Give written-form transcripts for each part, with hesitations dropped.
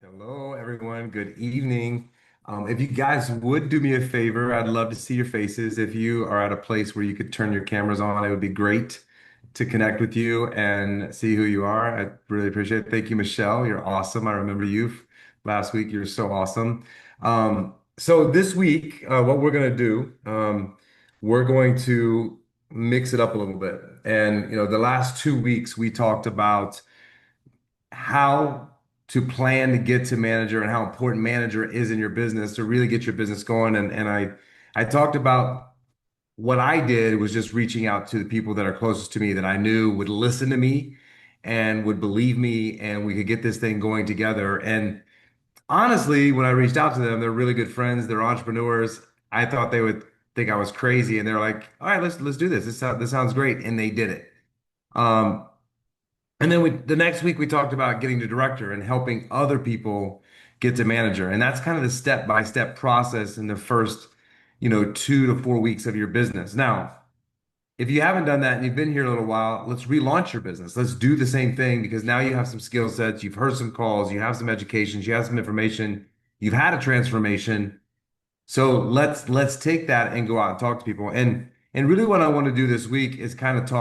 Hello, everyone. Good evening. If you guys would do me a favor, I'd love to see your faces. If you are at a place where you could turn your cameras on, it would be great to connect with you and see who you are. I really appreciate it. Thank you, Michelle. You're awesome. I remember you last week. You're so awesome. So this week, what we're going to do, we're going to mix it up a little bit. And, the last 2 weeks we talked about how to plan to get to manager and how important manager is in your business to really get your business going. And I talked about what I did was just reaching out to the people that are closest to me that I knew would listen to me and would believe me and we could get this thing going together. And honestly, when I reached out to them, they're really good friends, they're entrepreneurs. I thought they would think I was crazy and they're like, all right, let's do this. This sounds great. And they did it. Um, and then the next week we talked about getting to director and helping other people get to manager. And that's kind of the step-by-step process in the first, 2 to 4 weeks of your business. Now, if you haven't done that and you've been here a little while, let's relaunch your business. Let's do the same thing because now you have some skill sets, you've heard some calls, you have some educations, you have some information, you've had a transformation. So let's take that and go out and talk to people. And really what I want to do this week is kind of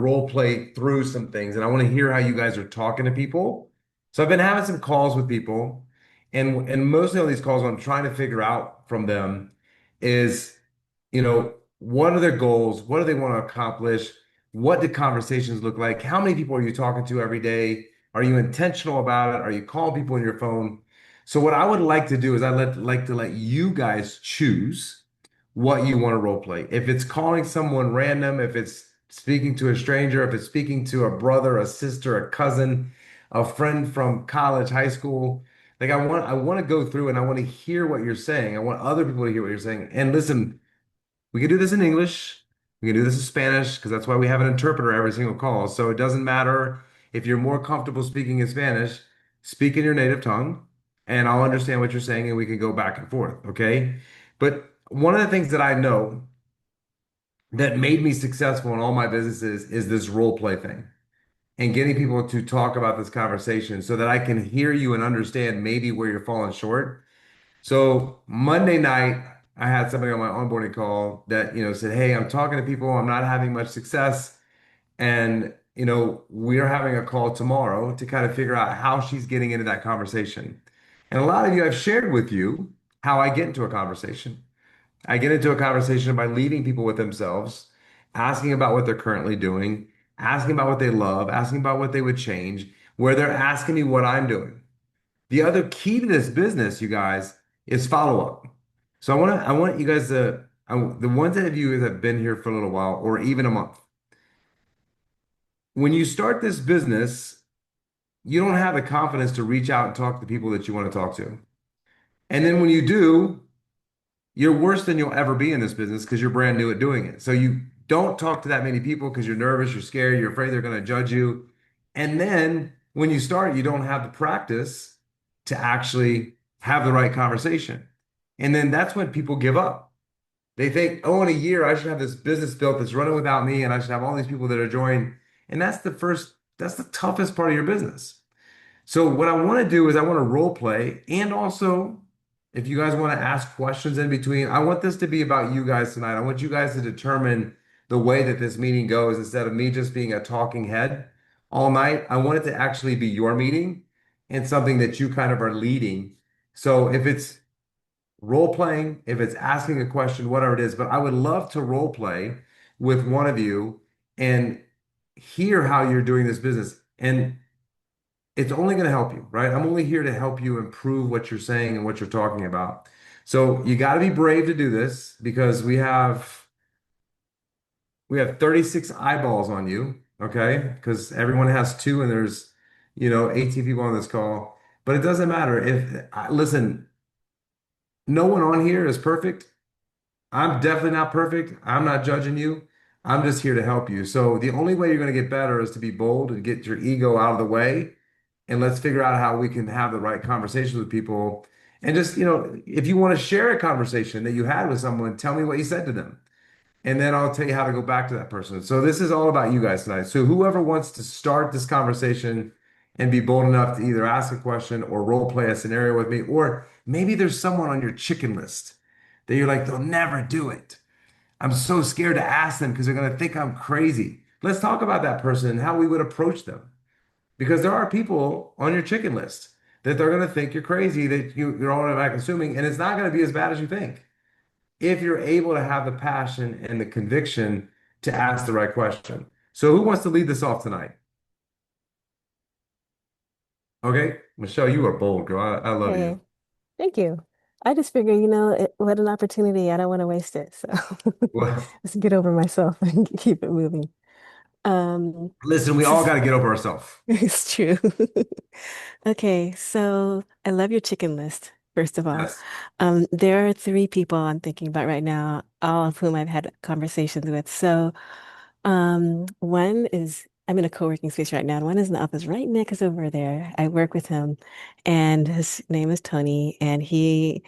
role play through some things. And I want to hear how you guys are talking to people. So I've been having some calls with people, and mostly on these calls, what I'm trying to figure out from them is, what are their goals? What do they want to accomplish? What do conversations look like? How many people are you talking to every day? Are you intentional about it? Are you calling people on your phone? So what I would like to do is like to let you guys choose what you want to role play. If it's calling someone random, if it's speaking to a stranger, if it's speaking to a brother, a sister, a cousin, a friend from college, high school, like I want to go through and I want to hear what you're saying. I want other people to hear what you're saying. And listen, we can do this in English. We can do this in Spanish because that's why we have an interpreter every single call. So it doesn't matter if you're more comfortable speaking in Spanish, speak in your native tongue, and I'll understand what you're saying and we can go back and forth. Okay. But one of the things that I know that made me successful in all my businesses is this role play thing and getting people to talk about this conversation so that I can hear you and understand maybe where you're falling short. So Monday night, I had somebody on my onboarding call that, said, "Hey, I'm talking to people, I'm not having much success." And, we are having a call tomorrow to kind of figure out how she's getting into that conversation. And a lot of you, I've shared with you how I get into a conversation. I get into a conversation by leaving people with themselves, asking about what they're currently doing, asking about what they love, asking about what they would change, where they're asking me what I'm doing. The other key to this business, you guys, is follow up. So I want you guys the ones that of you that have been here for a little while or even a month. When you start this business, you don't have the confidence to reach out and talk to people that you want to talk to. And then when you do, you're worse than you'll ever be in this business because you're brand new at doing it. So you don't talk to that many people because you're nervous, you're scared, you're afraid they're going to judge you. And then when you start, you don't have the practice to actually have the right conversation. And then that's when people give up. They think, oh, in a year, I should have this business built that's running without me, and I should have all these people that are joining. And that's the toughest part of your business. So what I want to do is I want to role play and also if you guys want to ask questions in between, I want this to be about you guys tonight. I want you guys to determine the way that this meeting goes instead of me just being a talking head all night. I want it to actually be your meeting and something that you kind of are leading. So if it's role playing, if it's asking a question, whatever it is, but I would love to role play with one of you and hear how you're doing this business. And it's only going to help you, right? I'm only here to help you improve what you're saying and what you're talking about. So you got to be brave to do this because we have 36 eyeballs on you, okay? Because everyone has two and there's, 18 people on this call. But it doesn't matter listen, no one on here is perfect. I'm definitely not perfect. I'm not judging you. I'm just here to help you. So the only way you're going to get better is to be bold and get your ego out of the way and let's figure out how we can have the right conversations with people. And just, if you want to share a conversation that you had with someone, tell me what you said to them. And then I'll tell you how to go back to that person. So this is all about you guys tonight. So whoever wants to start this conversation and be bold enough to either ask a question or role play a scenario with me. Or maybe there's someone on your chicken list that you're like, they'll never do it. I'm so scared to ask them because they're going to think I'm crazy. Let's talk about that person and how we would approach them. Because there are people on your chicken list that they're going to think you're crazy, that you're automatically assuming, and it's not going to be as bad as you think. If you're able to have the passion and the conviction to ask the right question. So who wants to lead this off tonight? Okay, Michelle, you are bold, girl. I love Hey, you. thank you. I just figure, what an opportunity. I don't want to waste it. So Well, let's get over myself and keep it moving. Um, listen, we all got to get over ourselves. it's true. Okay, so I love your chicken list, first of all. Yes. There are three people I'm thinking about right now, all of whom I've had conversations with. So, one is I'm in a co-working space right now, and one is in the office right next over there. I work with him, and his name is Tony, and he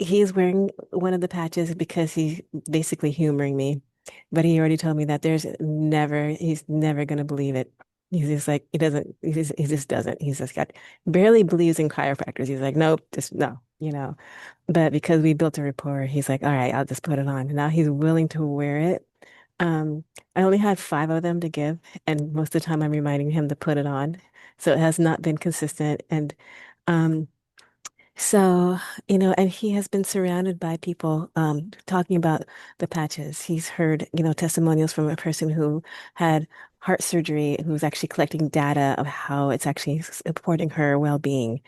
is wearing one of the patches because he's basically humoring me. But he already told me that he's never going to believe it. He's just like, he just doesn't. He's just got barely believes in chiropractors. He's like, nope, just no, you know. But because we built a rapport, he's like, all right, I'll just put it on. And now he's willing to wear it. I only had five of them to give, and most of the time I'm reminding him to put it on. So it has not been consistent. Um, so, and he has been surrounded by people talking about the patches. He's heard, testimonials from a person who had heart surgery and who's actually collecting data of how it's actually supporting her well-being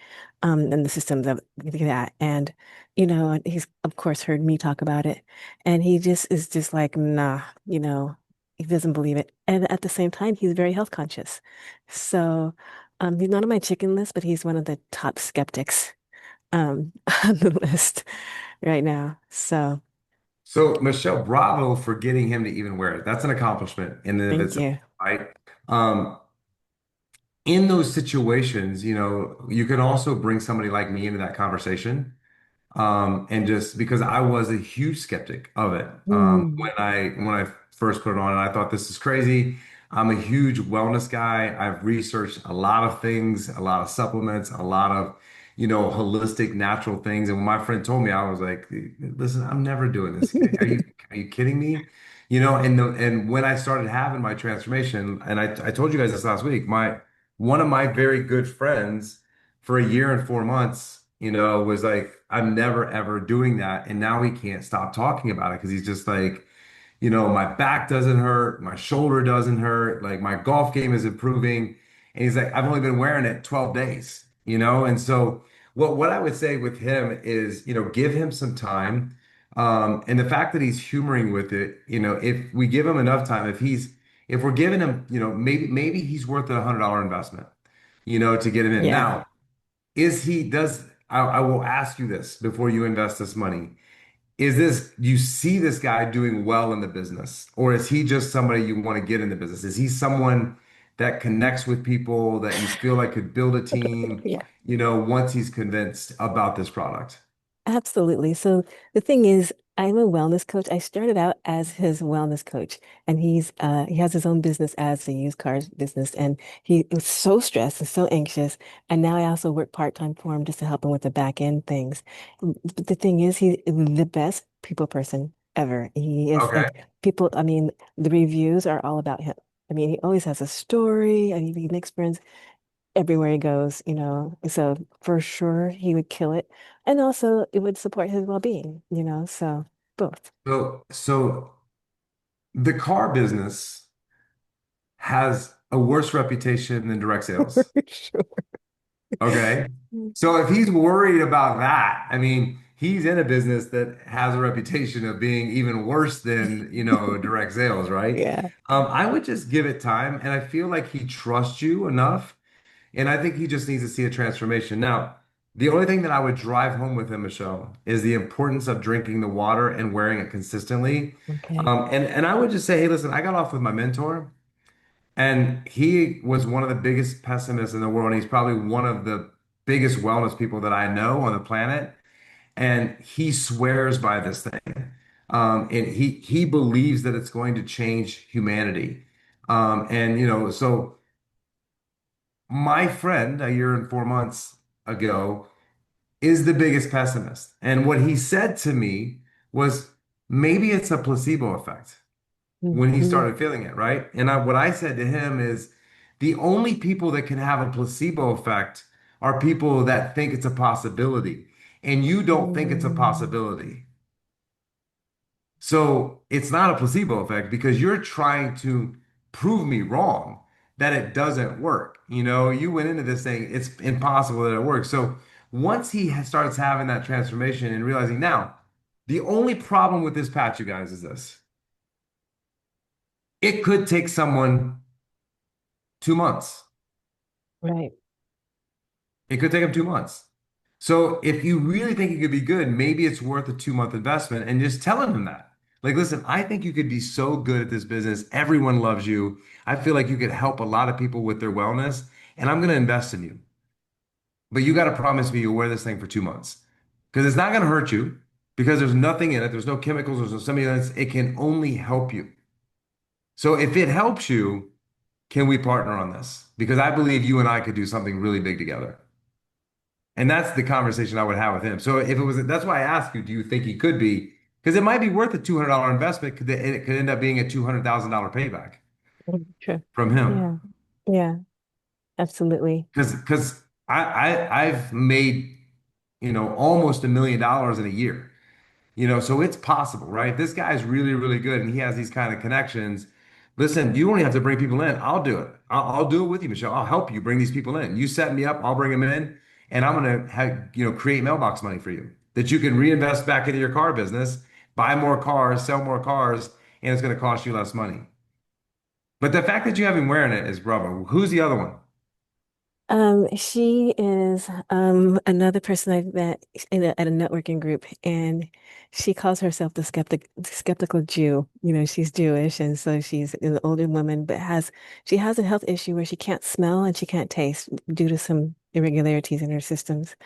and the systems of that. And, and he's, of course, heard me talk about it. And he just is just like, nah, he doesn't believe it. And at the same time, he's very health conscious. So, he's not on my chicken list, but he's one of the top skeptics on the list right now. So So Michelle, bravo for getting him to even wear it. That's an accomplishment in and of thank itself, you. right? Um, in those situations, you can also bring somebody like me into that conversation. And just because I was a huge skeptic of it Mm, when I first put it on, and I thought this is crazy. I'm a huge wellness guy. I've researched a lot of things, a lot of supplements, a lot of holistic, natural things. And when my friend told me, I was like, "Listen, I'm never doing this. Are you kidding me?" And when I started having my transformation, and I told you guys this last week, my one of my very good friends for a year and 4 months, was like, I'm never ever doing that. And now he can't stop talking about it because he's just like, my back doesn't hurt, my shoulder doesn't hurt, like my golf game is improving. And he's like, I've only been wearing it 12 days, And so what I would say with him is, give him some time. And the fact that he's humoring with it, if we give him enough time, if we're giving him, maybe he's worth $100 investment, to get him in. yeah. Now, I will ask you this before you invest this money. You see this guy doing well in the business, or is he just somebody you want to get in the business? Is he someone that connects with people that you feel like could build a team, Yeah. once he's convinced about this product? Absolutely. So the thing is, I'm a wellness coach. I started out as his wellness coach, and he has his own business as a used cars business, and he was so stressed and so anxious. And now I also work part-time for him just to help him with the back end things. But the thing is, he's the best people person ever. He is Okay. like people, I mean, the reviews are all about him. I mean, he always has a story, and he makes friends everywhere he goes, So for sure he would kill it. And also it would support his well-being, So both. So the car business has a worse reputation than direct For sales. sure. Okay. So if he's worried about that, I mean, he's in a business that has a reputation of being even worse than, direct sales, right? Yeah. I would just give it time, and I feel like he trusts you enough, and I think he just needs to see a transformation. Now, the only thing that I would drive home with him, Michelle, is the importance of drinking the water and wearing it consistently. Okay. And I would just say, hey, listen, I got off with my mentor. And he was one of the biggest pessimists in the world. And he's probably one of the biggest wellness people that I know on the planet. And he swears by this thing. And he believes that it's going to change humanity. And so my friend a year and 4 months ago is the biggest pessimist. And what he said to me was maybe it's a placebo effect when he Hmm. started feeling it, right? And what I said to him is the only people that can have a placebo effect are people that think it's a possibility. And you don't think it's a Mm. possibility. So it's not a placebo effect because you're trying to prove me wrong that it doesn't work. You know, you went into this thing, it's impossible that it works. So once starts having that transformation and realizing now, the only problem with this patch, you guys, is this. It could take someone 2 months. Right. It could take them 2 months. So if you really think it could be good, maybe it's worth a 2 month investment and just telling them that. Like, listen, I think you could be so good at this business. Everyone loves you. I feel like you could help a lot of people with their wellness, and I'm going to invest in you. But you got to promise me you'll wear this thing for 2 months because it's not going to hurt you because there's nothing in it. There's no chemicals, there's no stimulants. It can only help you. So if it helps you, can we partner on this? Because I believe you and I could do something really big together. And that's the conversation I would have with him. So if it was, that's why I asked you, do you think he could be? Because it might be worth a $200 investment, and it could end up being a $200,000 payback Sure. from him. Yeah. Yeah. Absolutely. Because I've made, almost $1 million in a year. So it's possible, right? This guy's really, really good and he has these kind of connections. Listen, you don't even have to bring people in. I'll do it. I'll do it with you, Michelle. I'll help you bring these people in. You set me up, I'll bring them in, and I'm gonna create mailbox money for you that you can reinvest back into your car business, buy more cars, sell more cars, and it's gonna cost you less money. But the fact that you have him wearing it is bravo. Who's the other one? She is another person I've met at a networking group, and she calls herself the skeptical Jew. You know, she's Jewish, and so she's an older woman, but she has a health issue where she can't smell and she can't taste due to some irregularities in her systems.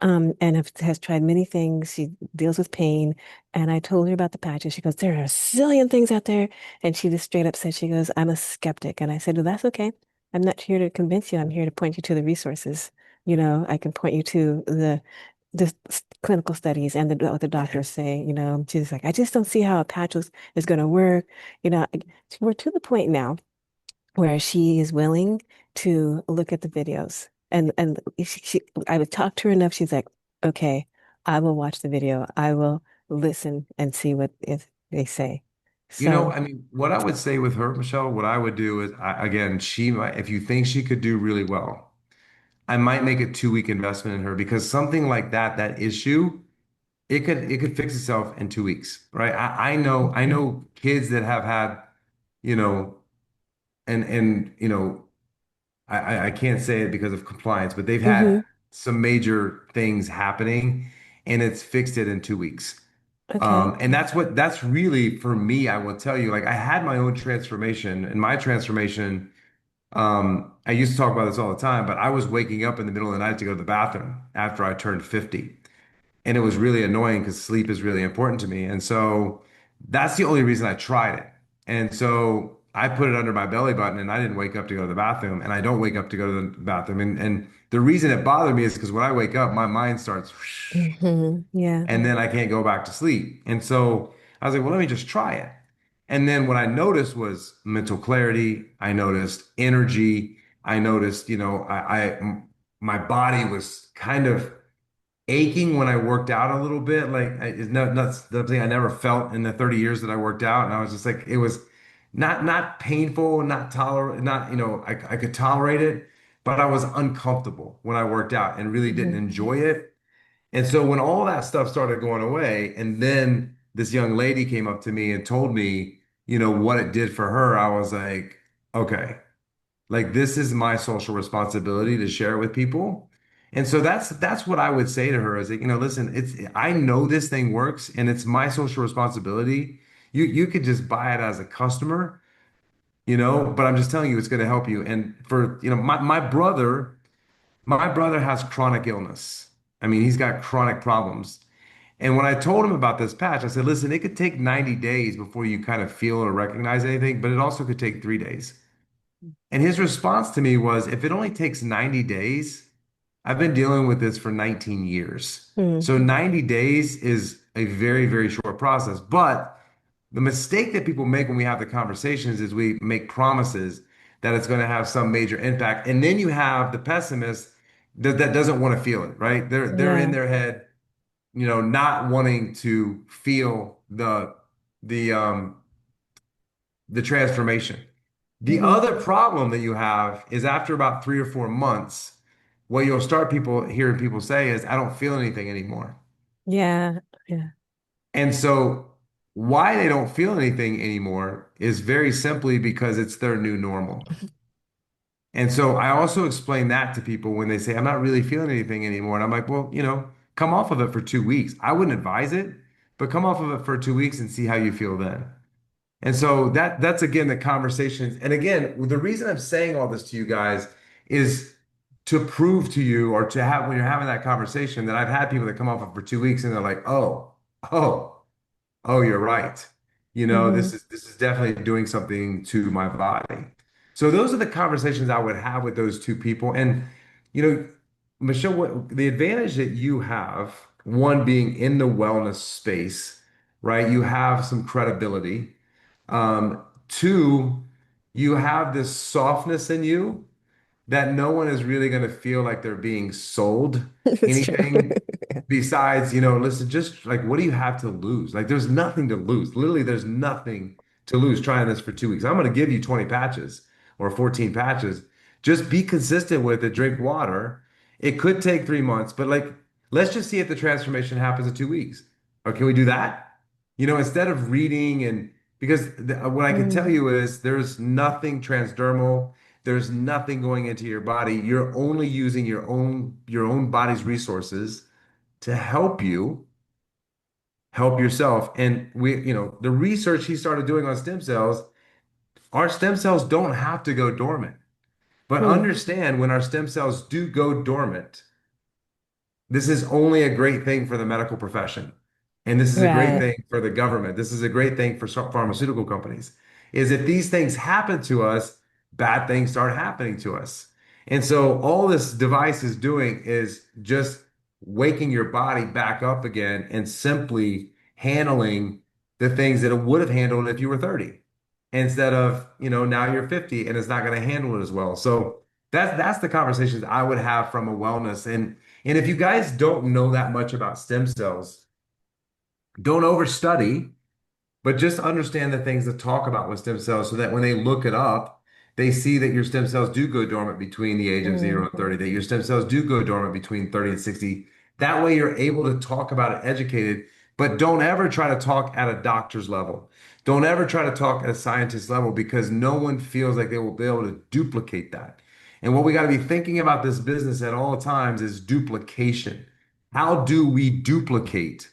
And has tried many things. She deals with pain. And I told her about the patches. She goes, there are a zillion things out there. And she just straight up said, she goes, I'm a skeptic. And I said, well, that's okay. I'm not here to convince you. I'm here to point you to the resources. You know, I can point you to the clinical studies and what the doctors say. You know, she's like, I just don't see how a patch is going to work. You know, we're to the point now where she is willing to look at the videos and I would talk to her enough. She's like, okay, I will watch the video. I will listen and see what if they say. So, I mean, what I would say with her, Michelle, what I would do is, again, she might, if you think she could do really well, I might make a 2 week investment in her because something like that issue, it could fix itself in 2 weeks, right? I mhm. know kids that have had, you know, and I can't say it because of compliance, but they've had Hmm. some major things happening, and it's fixed it in 2 weeks. Okay. And that's really for me, I will tell you, like I had my own transformation, and my transformation. I used to talk about this all the time, but I was waking up in the middle of the night to go to the bathroom after I turned 50. And it was really annoying because sleep is really important to me. And so that's the only reason I tried it. And so I put it under my belly button and I didn't wake up to go to the bathroom. And I don't wake up to go to the bathroom. And the reason it bothered me is because when I wake up, my mind starts Yeah. and then I can't go back to sleep. And so I was like, well, let me just try it. And then what I noticed was mental clarity. I noticed energy. I noticed, my body was kind of aching when I worked out a little bit. Like it's not something I never felt in the 30 years that I worked out. And I was just like, it was not painful, not tolerant, not, I could tolerate it, but I was uncomfortable when I worked out and really didn't Mhm. enjoy it. And so when all that stuff started going away, and then this young lady came up to me and told me, what it did for her, I was like, okay, like this is my social responsibility to share it with people. And so that's what I would say to her is that, listen, I know this thing works and it's my social responsibility. You could just buy it as a customer, but I'm just telling you it's going to help you. And for, my brother has chronic illness. I mean, he's got chronic problems. And when I told him about this patch, I said, listen, it could take 90 days before you kind of feel or recognize anything, but it also could take 3 days. And his response to me was, if it only takes 90 days, I've been dealing with this for 19 years. Mm. So 90 days is a very, very short process. But the mistake that people make when we have the conversations is we make promises that it's going to have some major impact. And then you have the pessimist that doesn't want to feel it, right? They're in Yeah. their head, not wanting to feel the the transformation. The Hmm. other problem that you have is after about 3 or 4 months, what you'll start people hearing people say is, I don't feel anything anymore. Yeah. Yeah. And so why they don't feel anything anymore is very simply because it's their new normal. And so I also explain that to people when they say, I'm not really feeling anything anymore. And I'm like, well, come off of it for 2 weeks. I wouldn't advise it, but come off of it for 2 weeks and see how you feel then. And so that's again the conversations. And again, the reason I'm saying all this to you guys is to prove to you or to have when you're having that conversation that I've had people that come off of for 2 weeks and they're like, oh, oh, you're right. Hmm. This is definitely doing something to my body. So those are the conversations I would have with those two people. And you know, Michelle, what the advantage that you have, one being in the wellness space, right? You have some credibility. Two, you have this softness in you that no one is really going to feel like they're being sold It's true. anything besides, listen, just like, what do you have to lose? Like, there's nothing to lose. Literally, there's nothing to lose trying this for 2 weeks. I'm going to give you 20 patches or 14 patches. Just be consistent with it, drink water. It could take 3 months, but like, let's just see if the transformation happens in 2 weeks. Or can we do that? Instead of reading because what I can tell Mm. you is there's nothing transdermal. There's nothing going into your body. You're only using your own body's resources to help you help yourself. And the research he started doing on stem cells, our stem cells don't have to go dormant. But Mm. understand when our stem cells do go dormant, this is only a great thing for the medical profession. And this is a great Right. thing for the government. This is a great thing for pharmaceutical companies. Is if these things happen to us, bad things start happening to us. And so all this device is doing is just waking your body back up again and simply handling the things that it would have handled if you were 30 instead of, now you're 50 and it's not going to handle it as well. So that's the conversations I would have from a wellness. And if you guys don't know that much about stem cells, don't overstudy, but just understand the things to talk about with stem cells so that when they look it up, they see that your stem cells do go dormant between the age of 0 and Hmm. 30, that your stem cells do go dormant between 30 and 60. That way you're able to talk about it educated, but don't ever try to talk at a doctor's level. Don't ever try to talk at a scientist level because no one feels like they will be able to duplicate that. And what we got to be thinking about this business at all times is duplication. How do we duplicate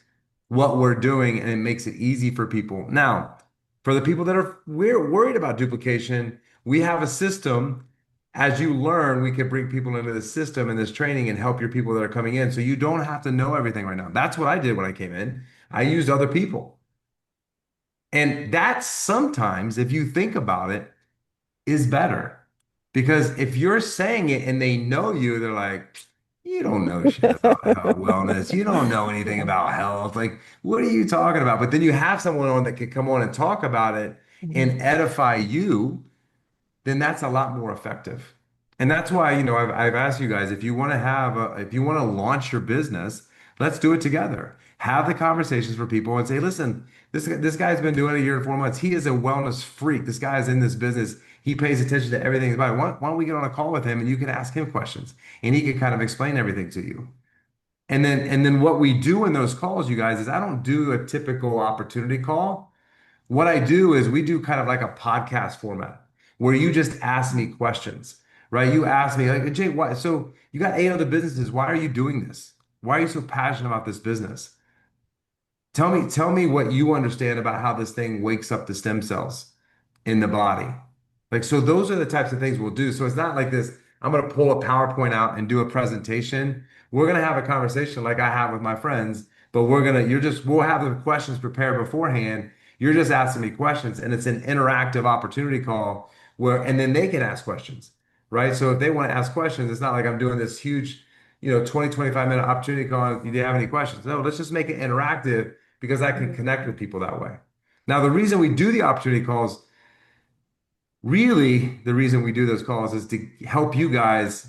what we're doing and it makes it easy for people? Now, for the people that are we're worried about duplication, we have a system. As you learn, we can bring people into the system and this training and help your people that are coming in. So you don't have to know everything right now. That's what I did when I came in. I used other people. And that sometimes, if you think about it, is better. Because if you're saying it and they know you, they're like, you don't know shit about health, wellness. You don't know anything Yeah. about health. Like, what are you talking about? But then you have someone on that can come on and talk about it Mhm. and edify you, then that's a lot more effective. And that's why, I've asked you guys, if you want to launch your business, let's do it together. Have the conversations for people and say, listen, this guy's been doing it a year and 4 months. He is a wellness freak. This guy's in this business. He pays attention to everything about it. Why don't we get on a call with him and you can ask him questions and he can kind of explain everything to you. And then what we do in those calls, you guys, is I don't do a typical opportunity call. What I do is we do kind of like a podcast format where you just ask me questions, right? You ask me like, Jay, why? So you got 8 other businesses. Why are you doing this? Why are you so passionate about this business? Tell me what you understand about how this thing wakes up the stem cells in the body. Like, so those are the types of things we'll do. So it's not like this, I'm going to pull a PowerPoint out and do a presentation. We're going to have a conversation like I have with my friends, but we'll have the questions prepared beforehand. You're just asking me questions and it's an interactive opportunity call where, and then they can ask questions, right? So if they want to ask questions, it's not like I'm doing this huge, 20, 25 minute opportunity call. Do you have any questions? No, let's just make it interactive because I can Mhm. connect with people that way. Now, the reason we do the opportunity calls, really, the reason we do those calls is to help you guys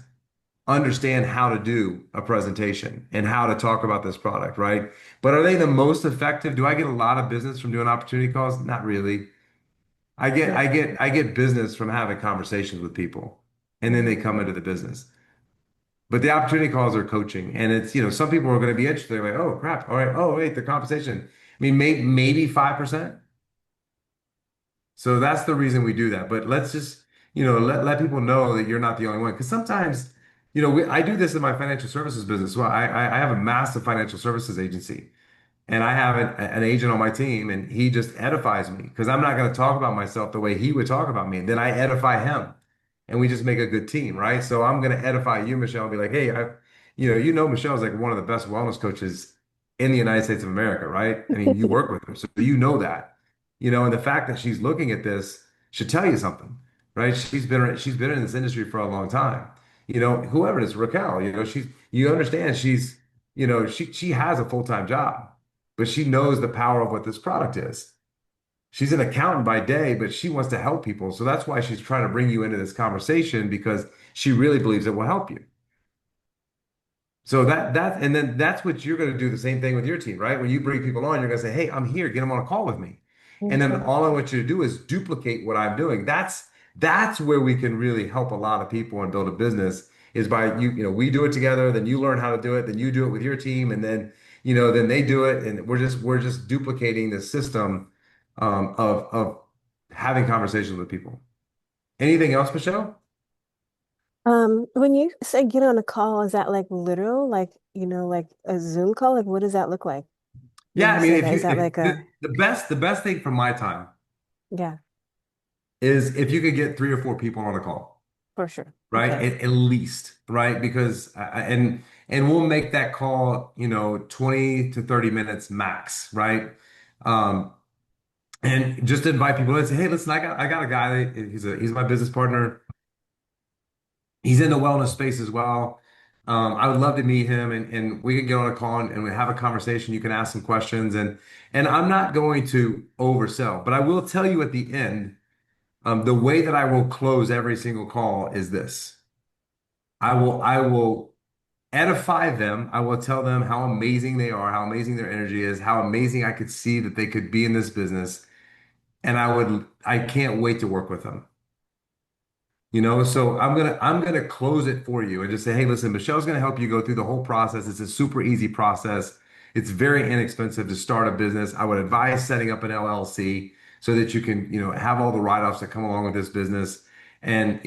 understand how to do a presentation and how to talk about this product, right? But are they the most effective? Do I get a lot of business from doing opportunity calls? Not really. Yeah. I get business from having conversations with people and then they Mhm. come into the business. But the opportunity calls are coaching and it's, some people are going to be interested. They're like, oh crap. All right. Oh, wait, the compensation. I mean, maybe 5%. So that's the reason we do that. But let's just, let people know that you're not the only one. Because sometimes, I do this in my financial services business. Well, I have a massive financial services agency. And I have an agent on my team, and he just edifies me because I'm not going to talk about myself the way he would talk about me. And then I edify him, and we just make a good team, right? So I'm going to edify you, Michelle, and be like, hey, Michelle's like one of the best wellness coaches in the United States of America, right? I mean, you work with her, so you know that, and the fact that she's looking at this should tell you something, right? She's been in this industry for a long time. Whoever it is, Raquel, you understand she has a full-time job but she knows the power of what this product is. She's an accountant by day, but she wants to help people. So that's why she's trying to bring you into this conversation because she really believes it will help you. So and then that's what you're going to do the same thing with your team, right? When you bring people on, you're going to say, "Hey, I'm here. Get them on a call with me." And then Okay. all I want you to do is duplicate what I'm doing. That's where we can really help a lot of people and build a business is by we do it together, then you learn how to do it, then you do it with your team, and then they do it, and we're just duplicating the system of having conversations with people. Anything else, Michelle? When you say get on a call, is that like literal, like, like a Zoom call? Like, what does that look like when Yeah, you I mean, say if that? Is you that if like a, the best thing from my time yeah, is if you could get three or four people on a call, for sure. right? Okay. At least, right? Because and we'll make that call, 20 to 30 minutes max, right? Um, and just invite people in and say, hey, listen, I got a guy, he's my business partner. He's in the wellness space as well. I would love to meet him and we can get on a call and we have a conversation. You can ask some questions and I'm not going to oversell, but I will tell you at the end. The way that I will close every single call is this. I will edify them. I will tell them how amazing they are, how amazing their energy is, how amazing I could see that they could be in this business. And I can't wait to work with them. So I'm gonna close it for you and just say, hey, listen, Michelle's gonna help you go through the whole process. It's a super easy process. It's very inexpensive to start a business. I would advise setting up an LLC so that you can, have all the write-offs that come along with this business. And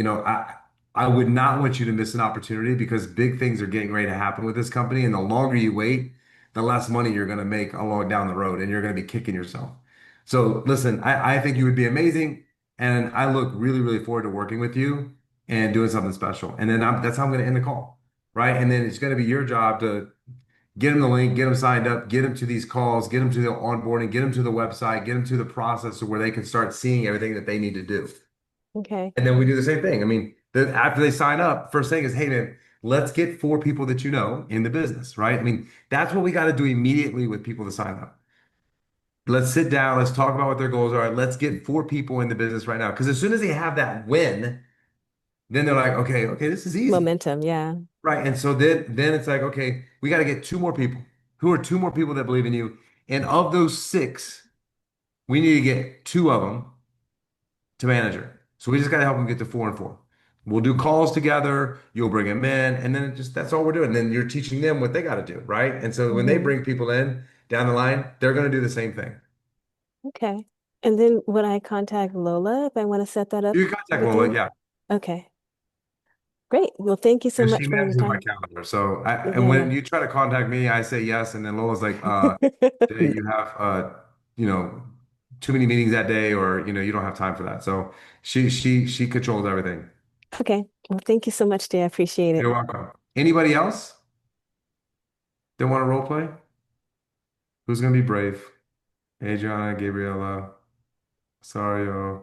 I would not want you to miss an opportunity because big things are getting ready to happen with this company. And the longer you wait, the less money you're gonna make along down the road, and you're gonna be kicking yourself. So listen, I think you would be amazing. And I look really, really forward to working with you and doing something special. And then that's how I'm going to end the call, right? And then it's going to be your job to get them the link, get them signed up, get them to these calls, get them to the onboarding, get them to the website, get them to the process of where they can start seeing everything that they need to do. Okay. And then we do the same thing. I mean, after they sign up, first thing is, hey man, let's get four people that you know in the business, right? I mean, that's what we got to do immediately with people to sign up. Let's sit down. Let's talk about what their goals are. Let's get four people in the business right now. Because as soon as they have that win, then they're like, okay, okay, this is easy. Momentum. Yeah. Right. And so then it's like, okay, we got to get two more people. Who are two more people that believe in you? And of those six, we need to get two of them to manager. So we just got to help them get to four and four. We'll do calls together. You'll bring them in, and then that's all we're doing. And then you're teaching them what they got to do, right? And so when they Hmm. bring people in down the line, they're going to do the same thing. Okay. And then would I contact Lola if I want to set that up You can contact with Lola, you? yeah. Okay. Great. Well, thank you so Because she much for your manages my time. calendar. So and Yeah, when yeah. you try to contact me, I say yes, and then Lola's like, today you have you know, too many meetings that day, or you don't have time for that. So she controls everything. Okay. Well, thank you so much, dear. I appreciate it. You're welcome. Anybody else that want to role play? Who's gonna be brave? Adriana, Gabriela, Sario.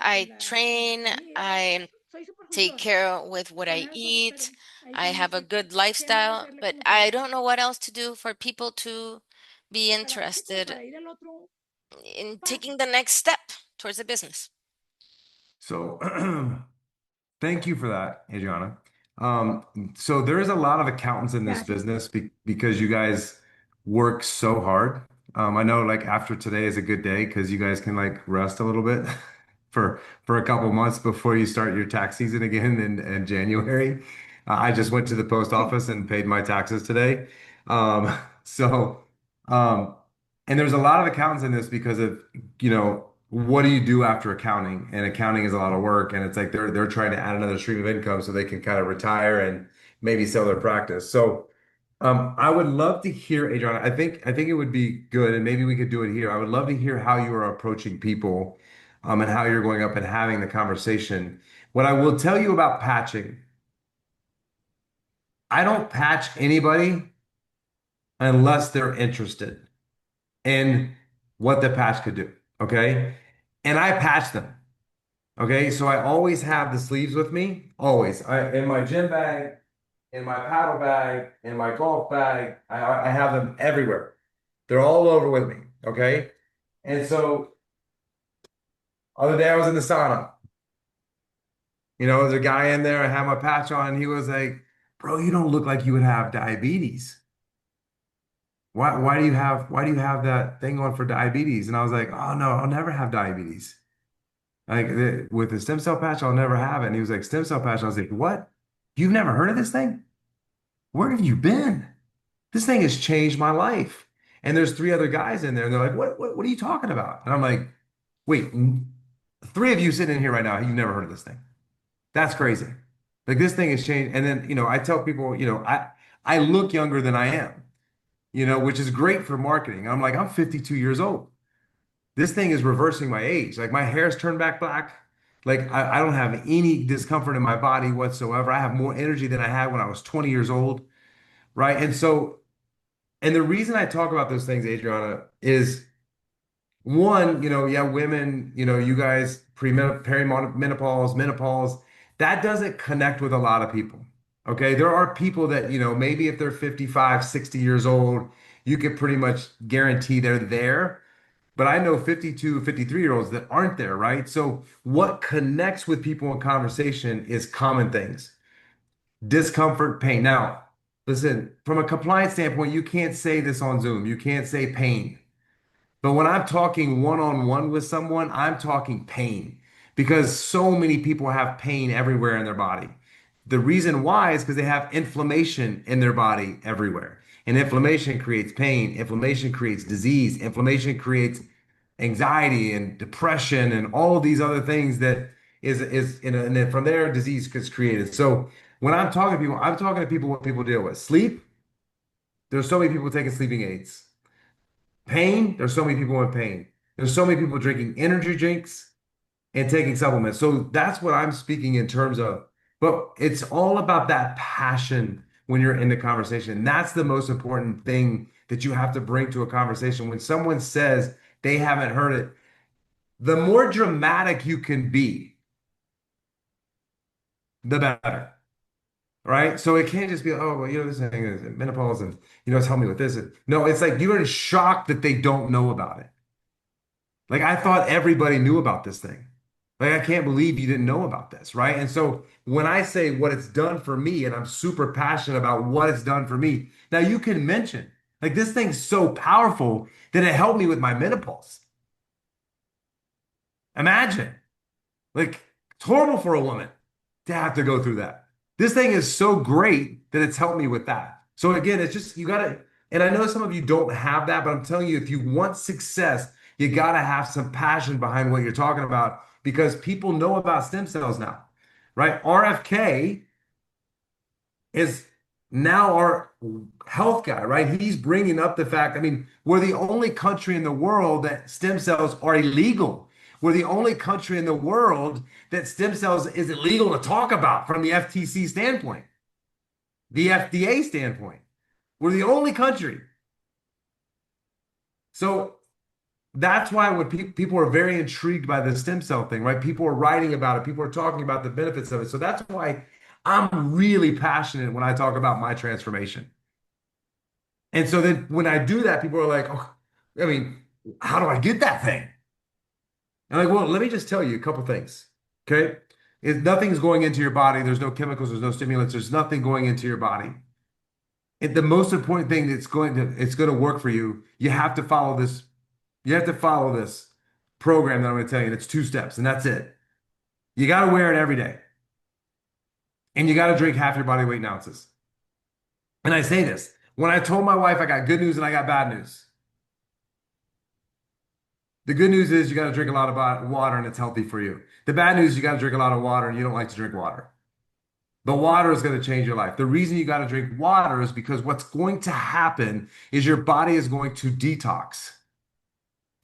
I train, I soy súper take funciona. care with what I Tienes razón, pero eat. hay I gente have a good que no va a lifestyle, hacerle but como que I don't know what else to do for people to be para, sí, como interested para ir al otro in paso. taking the next step towards the business. So thank you for that, Adriana. So there is a lot of accountants in this Gracias. business because you guys work so hard. I know like after today is a good day because you guys can like rest a little bit for a couple months before you start your tax season again in January. I just went to the post Sí, office and paid my taxes today. Um, so um, and there's a lot of accountants in this because of, what do you do after accounting? And accounting is a lot of work, and it's like they're trying to add another stream of income so they can kind of retire and maybe sell their practice. So I would love to hear, Adriana. I think it would be good, and maybe we could do it here. I would love to hear how you are approaching people, and how you're going up and having the conversation. What I will tell you about patching, I don't patch anybody unless they're interested in what the patch could do. Okay. And I patch them. Okay, so I always have the sleeves with me, always. In my gym bag, in my paddle bag, in my golf bag. I have them everywhere. They're all over with me. Okay, and so other day I was in the sauna. There's a guy in there. I had my patch on. And he was like, "Bro, you don't look like you would have diabetes. Why do you have that thing on for diabetes?" And I was like, "Oh no, I'll never have diabetes. Like with the stem cell patch, I'll never have it." And he was like, "Stem cell patch." And I was like, "What? You've never heard of this thing? Where have you been? This thing has changed my life." And there's three other guys in there, and they're like, "What are you talking about?" And I'm like, "Wait, three of you sitting in here right now, you've never heard of this thing? That's crazy. Like this thing has changed." And then, I tell people, I look younger than I am, which is great for marketing. I'm like, I'm 52 years old. This thing is reversing my age. Like my hair's turned back black. Like I don't have any discomfort in my body whatsoever. I have more energy than I had when I was 20 years old. Right. And the reason I talk about those things, Adriana, is one, yeah, women, you guys perimenopause, menopause, that doesn't connect with a lot of people. Okay. There are people that, maybe if they're 55, 60 years old, you could pretty much guarantee they're there. But I know 52, 53-year-olds that aren't there, right? So what connects with people in conversation is common things. Discomfort, pain. Now, listen, from a compliance standpoint, you can't say this on Zoom. You can't say pain. But when I'm talking one-on-one with someone, I'm talking pain because so many people have pain everywhere in their body. The reason why is because they have inflammation in their body everywhere. And inflammation creates pain. Inflammation creates disease. Inflammation creates anxiety and depression and all of these other things that and then from there disease gets created. So when I'm talking to people, I'm talking to people what people deal with. Sleep, there's so many people taking sleeping aids. Pain, there's so many people in pain. There's so many people drinking energy drinks and taking supplements. So that's what I'm speaking in terms of. But it's all about that passion when you're in the conversation. That's the most important thing that you have to bring to a conversation. When someone says they haven't heard it, the more dramatic you can be, the better. Right? So it can't just be, "Oh, well, this thing is menopause and, it's helping me with this." No, it's like you're in shock that they don't know about it. Like I thought everybody knew about this thing. Like I can't believe you didn't know about this, right? And so when I say what it's done for me, and I'm super passionate about what it's done for me, now you can mention, like this thing's so powerful that it helped me with my menopause. Imagine. Like it's horrible for a woman to have to go through that. This thing is so great that it's helped me with that. So again, it's just you gotta, and I know some of you don't have that, but I'm telling you, if you want success, you gotta have some passion behind what you're talking about because people know about stem cells now, right? RFK is now our health guy, right? He's bringing up the fact, I mean, we're the only country in the world that stem cells are illegal. We're the only country in the world that stem cells is illegal to talk about from the FTC standpoint, the FDA standpoint. We're the only country. So That's why when people are very intrigued by the stem cell thing, right? People are writing about it, people are talking about the benefits of it. So that's why I'm really passionate when I talk about my transformation. And so then when I do that, people are like, oh, I mean, how do I get that thing? And I'm like, well, let me just tell you a couple things. Okay. Nothing's going into your body. There's no chemicals, there's no stimulants, there's nothing going into your body. The most important thing it's going to work for you, you have to follow this program that I'm going to tell you. And it's 2 steps, and that's it. You got to wear it every day. And you got to drink half your body weight in ounces. And I say this when I told my wife I got good news and I got bad news. The good news is you got to drink a lot of water and it's healthy for you. The bad news is you got to drink a lot of water and you don't like to drink water. But water is going to change your life. The reason you got to drink water is because what's going to happen is your body is going to detox.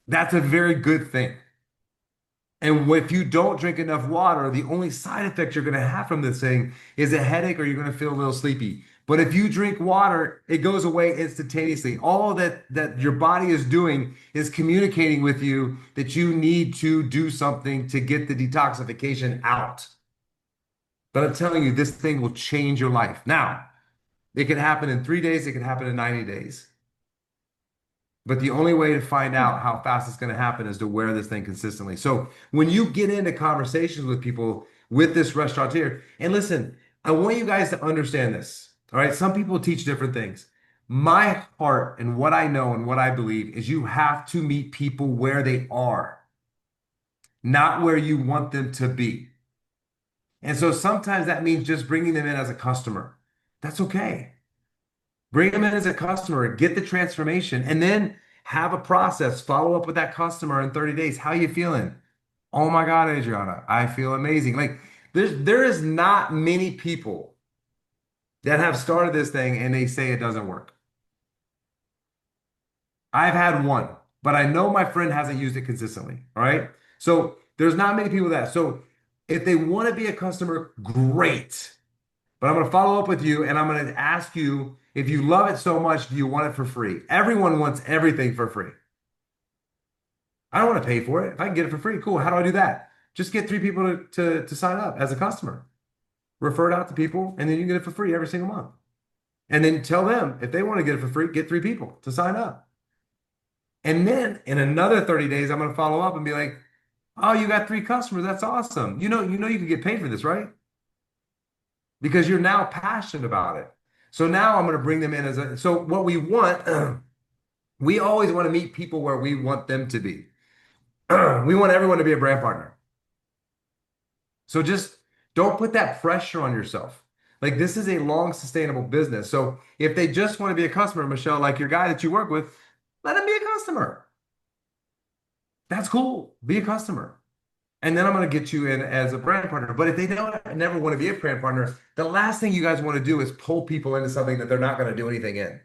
That's a very good thing. And if you don't drink enough water, the only side effect you're going to have from this thing is a headache or you're going to feel a little sleepy. But if you drink water, it goes away instantaneously. All that your body is doing is communicating with you that you need to do something to get the detoxification out. But I'm telling you, this thing will change your life. Now, it can happen in 3 days, it can happen in 90 days. But the only way to find out how fast it's going to happen is to wear this thing consistently. So when you get into conversations with people with this restaurateur, and listen, I want you guys to understand this. All right. Some people teach different things. My heart and what I know and what I believe is you have to meet people where they are, not where you want them to be. And so sometimes that means just bringing them in as a customer. That's okay. Bring them in as a customer, get the transformation, and then have a process. Follow up with that customer in 30 days. How you feeling? Oh my God, Adriana, I feel amazing. Like there is not many people that have started this thing and they say it doesn't work. I've had one, but I know my friend hasn't used it consistently. All right. So there's not many people that. So if they want to be a customer, great. But I'm going to follow up with you and I'm going to ask you if you love it so much, do you want it for free? Everyone wants everything for free. I don't want to pay for it. If I can get it for free, cool. How do I do that? Just get 3 people to sign up as a customer. Refer it out to people, and then you get it for free every single month. And then tell them if they want to get it for free, get 3 people to sign up. And then in another 30 days, I'm going to follow up and be like, oh, you got 3 customers. That's awesome. You can get paid for this, right? Because you're now passionate about it. So now I'm going to bring them in so what we want, we always want to meet people where we want them to be. We want everyone to be a brand partner. So just don't put that pressure on yourself. Like this is a long sustainable business. So if they just want to be a customer, Michelle, like your guy that you work with, let them be a customer. That's cool. Be a customer. And then I'm going to get you in as a brand partner. But if they don't never want to be a brand partner, the last thing you guys want to do is pull people into something that they're not going to do anything in.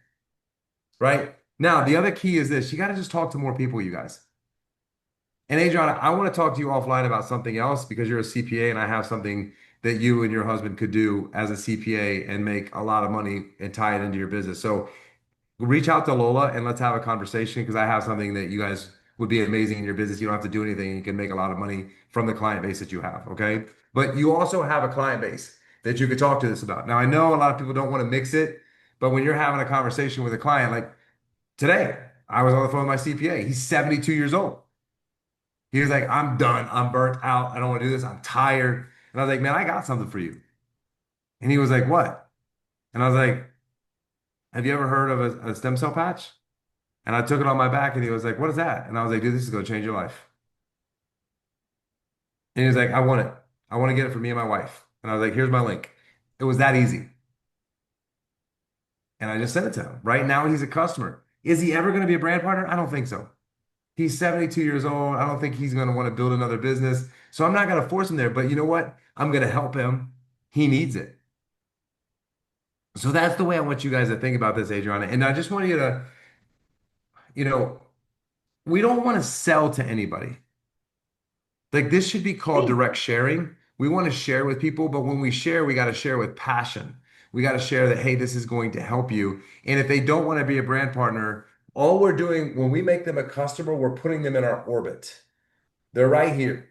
Right? Now, the other key is this. You got to just talk to more people, you guys. And Adriana, I want to talk to you offline about something else because you're a CPA and I have something that you and your husband could do as a CPA and make a lot of money and tie it into your business. So reach out to Lola and let's have a conversation because I have something that you guys would be amazing in your business. You don't have to do anything. You can make a lot of money from the client base that you have. Okay. But you also have a client base that you could talk to this about. Now, I know a lot of people don't want to mix it, but when you're having a conversation with a client, like today, I was on the phone with my CPA. He's 72 years old. He was like, I'm done. I'm burnt out. I don't want to do this. I'm tired. And I was like, man, I got something for you. And he was like, what? And I was like, have you ever heard of a stem cell patch? And I took it on my back and he was like, what is that? And I was like, dude, this is going to change your life. And he was like, I want it. I want to get it for me and my wife. And I was like, here's my link. It was that easy. And I just sent it to him. Right now, he's a customer. Is he ever going to be a brand partner? I don't think so. He's 72 years old. I don't think he's going to want to build another business. So I'm not going to force him there. But you know what? I'm going to help him. He needs it. So that's the way I want you guys to think about this, Adriana. And I just want you to, you know, we don't want to sell to anybody. Like this should be called Sí, direct sharing. We want to share with people, but when we share, we got to share with passion. We got to share that, hey, this is going to help you. And if they don't want to be a brand partner, All we're doing when we make them a customer, we're putting them in our orbit. They're right here.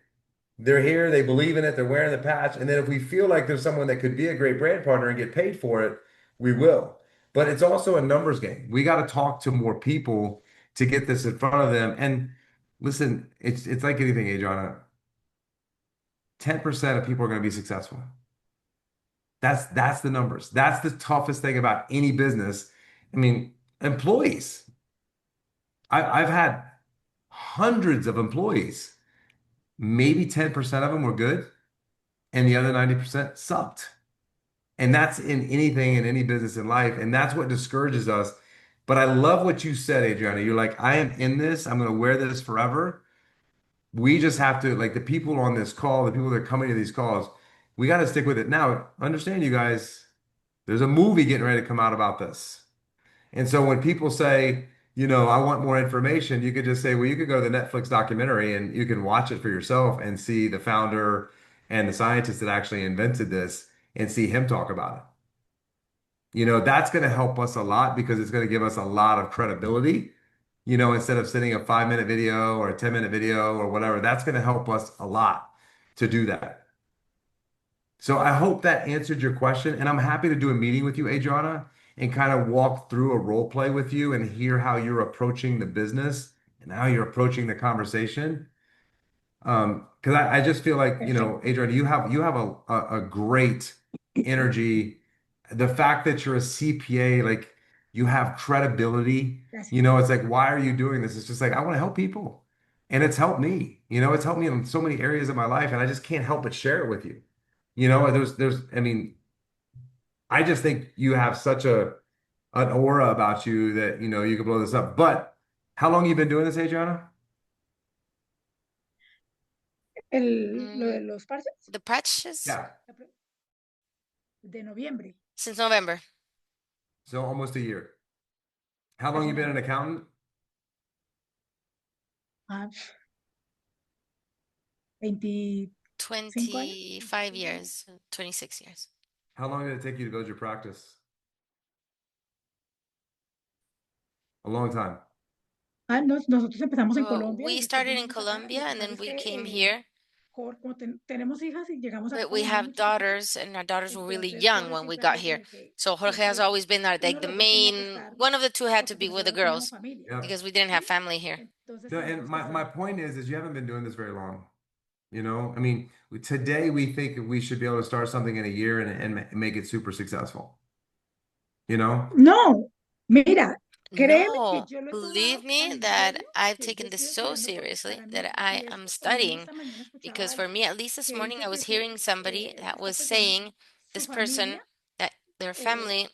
They're here, they believe in it, they're wearing the patch. And then if we feel like there's someone that could be a great brand partner and get paid for it, we will. But it's also a numbers game. We got to talk to more people to get this in front of them. And listen, it's like anything, Adriana. 10% of people are going to be successful. That's the numbers. That's the toughest thing about any business. I mean, employees. I've had hundreds of employees. Maybe 10% of them were good, and the other 90% sucked. And that's in anything in any business in life. And that's what discourages us. But I love what you said, Adriana. You're like, I am in this. I'm going to wear this forever. We just have to, like the people on this call, the people that are coming to these calls, we got to stick with it. Now, understand, you guys, there's a movie getting ready to come out about this. And so when people say, I want more information, you could just say, well, you could go to the Netflix documentary and you can watch it for yourself and see the founder and the scientist that actually invented this and see him talk about it. That's going to help us a lot because it's going to give us a lot of credibility. Instead of sending a 5-minute video or a 10-minute video or whatever, that's going to help us a lot to do that. So I hope that answered your question. And I'm happy to do a meeting with you, Adriana, and kind of walk through a role play with you and hear how you're approaching the business and how you're approaching the conversation. Because I just feel like, Perfecto. Adrian, you have a great energy. The fact that you're a CPA, like you have credibility, Gracias. it's like, why are you doing this? It's just like, I want to help people. And it's helped me. It's helped me in so many areas of my life, and I just can't help but share it with you. I mean, I just think you have such an aura about you that, you could blow this up. But how long you been doing this, Adriana? Lo de Mm, los parches the patches Yeah. de noviembre, since November. So almost a year. How long casi you un been año. an accountant? Ah, 25 años, 25 26 años. years, 26 years. How long did it take you to build your practice? A long time. Ah, nosotros empezamos en Well, Colombia y we después started in vinimos acá. Lo Colombia que and pasa then es we que came here, como tenemos hijas y llegamos acá but we cuando éramos have muy chiquitas, daughters and our daughters were really entonces young Jorge when we siempre ha got sido here. como que So Jorge has siempre always been our, uno like de the los dos tenía que main, estar one of the two had to porque be pues with the allá no teníamos girls familia, Yeah. because we didn't have ¿sí? family here. Entonces So, and teníamos que my estar. point is you haven't been doing this very long. I mean, today we think we should be able to start something in a year and make it super successful. You know? No, mira, créeme que No, yo lo he believe tomado me tan en that serio I've que yo taken this estoy so estudiando porque seriously para mí, that I y am esto también studying esta mañana escuchaba a because for alguien me, at least this que morning, dice I was que hearing somebody that esta was persona, saying su this person familia that their eh, family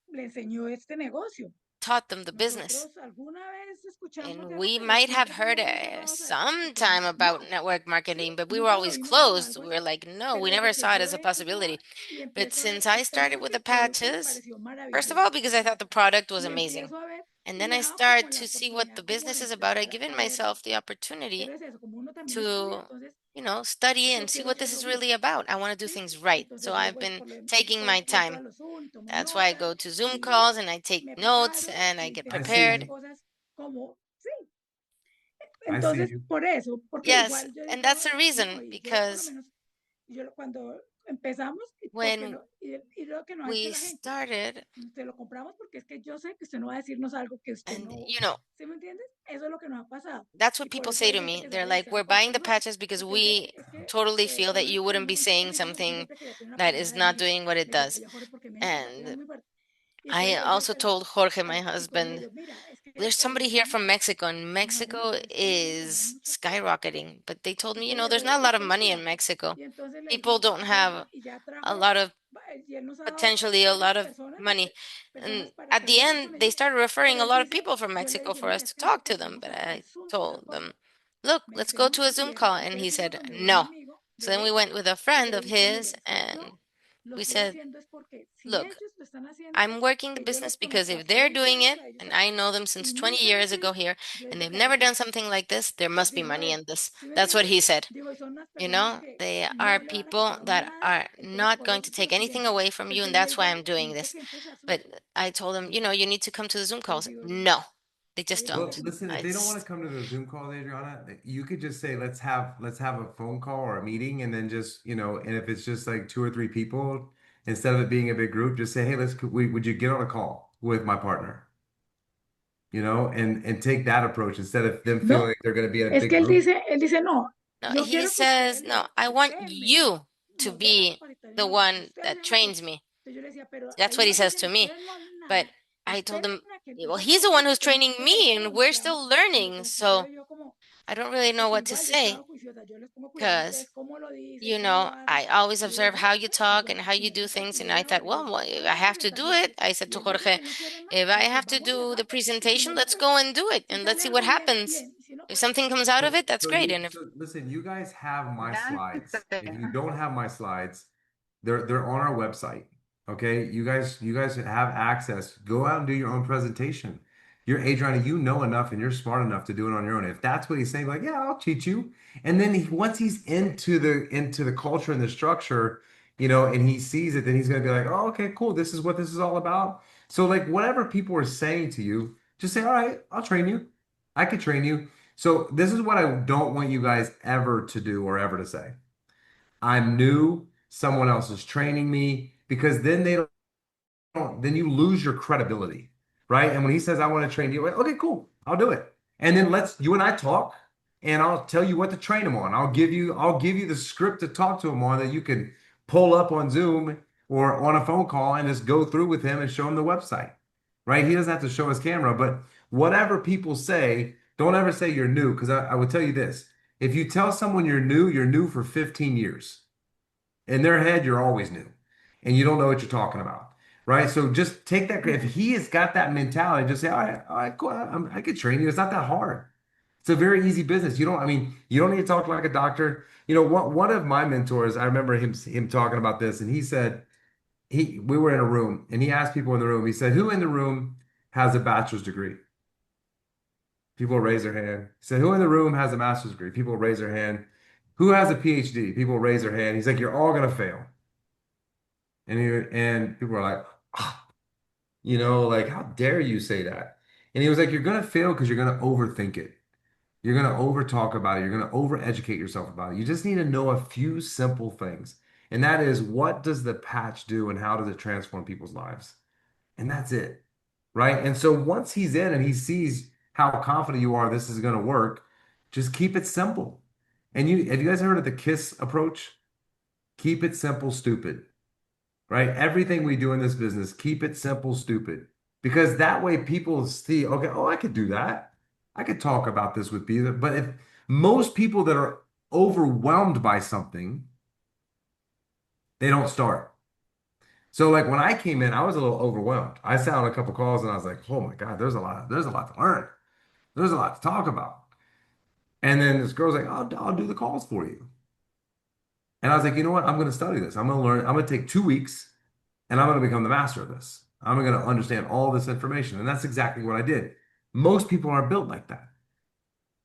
le enseñó este negocio. taught them the business. Nosotros alguna vez escuchamos And de we redes, might have siempre heard fuimos muy cerrados a eso y sometime pues about no, network ¿sí? marketing, but we were Nunca lo always vimos como closed. algo We así. were like, no, Pero we desde never que saw it yo as a he escuchado possibility. y But empiezo a ver since I el tema started with porque the el producto me patches, pareció first of maravilloso, all, because I thought the product was y amazing. empiezo a ver And y then me I ha dado como start la to see what the oportunidad como business de is about. I empezar given a ver, myself the pero opportunity es eso, como uno también estudia, to, entonces study yo and see quiero what this hacerlo is bien, really about. I want to do ¿sí? things right. So Entonces yo I've voy been por taking my entro a time. lo Zoom, tomo That's why I nota go to Zoom y calls and I take me notes preparo and I y get I intento see hacer las prepared. you. cosas como, sí. I see Entonces, you. por eso, porque Yes, igual yo and digo, that's the no, reason y yo por lo because menos, cuando empezamos, porque when y lo que nos ha dicho we la gente, started, te lo compramos porque es que yo sé que usted no va a decirnos algo que usted and no, ¿sí me entiendes? Eso es lo que nos ha pasado. that's Y what por people eso say hay to gente me. que They're sale like, we're diciendo buying cosas the locas, patches because porque dice, we es que totally feel that you hay wouldn't be muchos saying amigos y something gente que ya tiene una that carrera is de not México. doing what it Le digo, does. oye, Jorge, porque México también es And muy fuerte. Y I entonces le digo also told Jorge, a my los chicos, le husband, digo, mira, es que there's somebody here from vamos, Mexico, and vamos a hacer una Mexico inversión y tenemos is muchas cosas. skyrocketing. But they told me, Entonces there's not a lot of ten money in cuidado. Mexico. Y entonces le People dijimos, don't have y ya a trajo, lot of y él nos ha dado potentially a varias lot of personas, money. personas And para que at the hablemos con end, they ellos, started referring pero a él lot of dice, people from yo le Mexico dije, for mira, us es to que talk nosotros to them. vamos But al I Zoom y todo told cosas. them, look, Me let's dice, go no, to a y Zoom call. And entonces he fuimos said, donde un no. amigo So de then él we went with a y friend le of dije, his, mire, ¿sabe? and No, lo We estoy said, haciendo es porque si look, ellos lo están haciendo, I'm working the que yo business los because conozco if hace they're 20 doing años it a ellos and I acá know them y since 20 nunca han years ago hecho, here yo les and digo, they've pero never ¿qué? done something like this, there must be Digo, a money ver, in this. ¿sí me That's what entiendes? he said. Digo, y son unas You personas know, que they no are le van a people quitar a uno that nada, are entonces not por going eso to es que take los anything clientes, away from que you, usted and no le that's why diga I'm doing cliente this. que entonces a But Zoom. I told him, you need to come to the Zoom Entonces calls. digo yo, No, they ahí just es donde Well, don't. como, listen, if they don't want to It's come to the Zoom calls, Adriana, you could just say, let's have a phone call or a meeting, and then just, and if it's just like two or three people, instead of it being a big group, just say, hey, would you get on a call with my partner? And take that approach instead of them feeling no, like they're going to be in a es que big group. él dice, no, no, yo he quiero que ustedes says, no, I want ustedes me you to nos den la be paparita the alimentos, one ustedes that me van a hacer. trains me. Entonces yo le decía, pero That's ahí what he nos says dicen, to me. ustedes no hacen But nada, I told him, espérense a que well, empiece el he's the one proceso, who's que no sé training qué, me, eso lo and we're iniciamos, still pero learning. como que quedo So yo como, I don't really know porque what to igual yo quedo say juiciosa, yo les pongo cuidado a because, ustedes, cómo lo dicen, cómo lo hacen, I always y yo digo, observe bueno, how you pues si, talk and yo, how si you me do toca things. And cubrir I una thought, hora, yo well, digo, I háganlo have y to hasta do que it. I said to les digan Jorge, que no quieren más, if I pues have to vamos y do the hagamos, y si presentation, no, let's pues go and do it si and let's sale see what algo bien, happens. bien, y si no, If pues no. something comes out of So, it, that's so great. you And if so listen, you guys have my slides. If you Dante. don't have my slides, they're on our website. Okay. You guys have access. Go out and do your own presentation. You're Adriana, you know enough and you're smart enough to do it on your own. If that's what he's saying, like, yeah, I'll teach you. And then once he's into the culture and the structure, and he sees it, then he's gonna be like, oh, okay, cool. This is what this is all about. So like whatever people are saying to you, just say, all right, I'll train you. I could train you. So this is what I don't want you guys ever to do or ever to say. I'm new, someone else is training me, because then then you lose your credibility, right? And when he says, I want to train you, okay, cool, I'll do it. And then you and I talk, and I'll tell you what to train him on. I'll give you the script to talk to him on that you can pull up on Zoom or on a phone call and just go through with him and show him the website, right? He doesn't have to show his camera, but whatever people say, don't ever say you're new, because I will tell you this. If you tell someone you're new for 15 years. In their head, you're always new and you don't know what you're talking about. Right. So just take that. If he has got that mentality, just say, all right, cool. I could train you. It's not that hard. It's a very easy business. You don't need to talk like a doctor. One of my mentors, I remember him talking about this, and he said, we were in a room and he asked people in the room, he said, who in the room has a bachelor's degree? People raise their hand. He said, who in the room has a master's degree? People raise their hand. Who has a PhD? People raise their hand. He's like, you're all gonna fail. And people are like, "Ah," like, how dare you say that? And he was like, you're gonna fail because you're gonna overthink it. You're gonna over talk about it. You're gonna over educate yourself about it. You just need to know a few simple things. And that is, what does the patch do and how does it transform people's lives? And that's it. Right. And so once he's in and he sees how confident you are, this is gonna work, just keep it simple. And have you guys heard of the KISS approach? Keep it simple, stupid. Right? Everything we do in this business, keep it simple, stupid. Because that way people see, okay, oh, I could do that. I could talk about this with people. But if most people that are overwhelmed by something, they don't start. So like when I came in, I was a little overwhelmed. I sat on a couple calls and I was like, oh my God, there's a lot to learn. There's a lot to talk about. And then this girl's like, I'll do the calls for you. And I was like, you know what? I'm going to study this. I'm going to learn. I'm going to take 2 weeks. And I'm going to become the master of this. I'm going to understand all this information. And that's exactly what I did. Most people aren't built like that.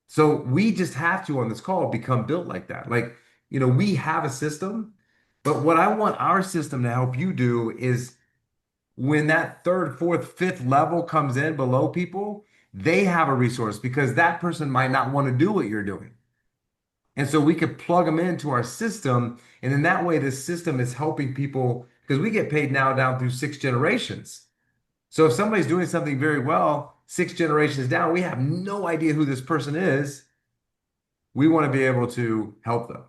So we just have to, on this call, become built like that. Like, we have a system, but what I want our system to help you do is when that third, fourth, fifth level comes in below people, they have a resource because that person might not want to do what you're doing. And so we could plug them into our system. And in that way, the system is helping people because we get paid now down through 6 generations. So if somebody's doing something very well, 6 generations down, we have no idea who this person is. We want to be able to help them.